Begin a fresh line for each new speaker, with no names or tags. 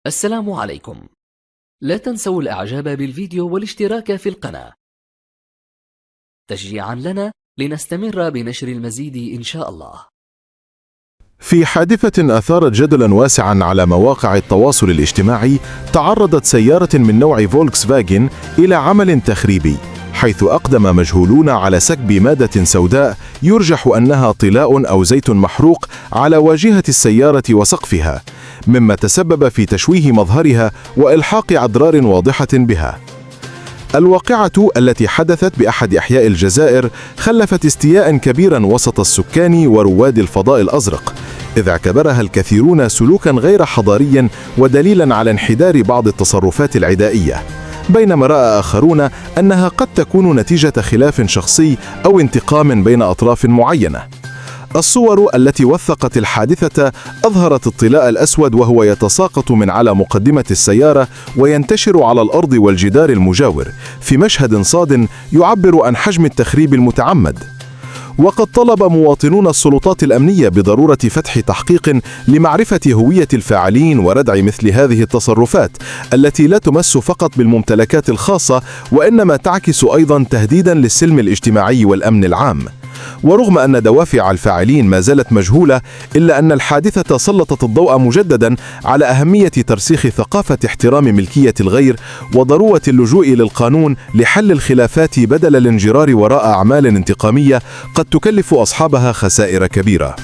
السلام عليكم. لا تنسوا الإعجاب بالفيديو والاشتراك في القناة تشجيعا لنا لنستمر بنشر المزيد إن شاء الله.
في حادثة أثارت جدلا واسعا على مواقع التواصل الاجتماعي، تعرضت سيارة من نوع فولكس فاجن إلى عمل تخريبي، حيث أقدم مجهولون على سكب مادة سوداء يرجح أنها طلاء أو زيت محروق على واجهة السيارة وسقفها، مما تسبب في تشويه مظهرها وإلحاق أضرار واضحة بها. الواقعة التي حدثت بأحد أحياء الجزائر خلفت استياء كبيرا وسط السكان ورواد الفضاء الأزرق، إذ اعتبرها الكثيرون سلوكا غير حضاريا ودليلا على انحدار بعض التصرفات العدائية، بينما رأى آخرون أنها قد تكون نتيجة خلاف شخصي أو انتقام بين أطراف معينة. الصور التي وثقت الحادثة أظهرت الطلاء الأسود وهو يتساقط من على مقدمة السيارة وينتشر على الأرض والجدار المجاور، في مشهد صاد يعبر عن حجم التخريب المتعمد. وقد طلب مواطنون السلطات الأمنية بضرورة فتح تحقيق لمعرفة هوية الفاعلين وردع مثل هذه التصرفات التي لا تمس فقط بالممتلكات الخاصة، وإنما تعكس أيضا تهديدا للسلم الاجتماعي والأمن العام. ورغم أن دوافع الفاعلين ما زالت مجهولة، إلا أن الحادثة سلطت الضوء مجددا على أهمية ترسيخ ثقافة احترام ملكية الغير وضرورة اللجوء للقانون لحل الخلافات بدل الانجرار وراء أعمال انتقامية قد تكلف أصحابها خسائر كبيرة.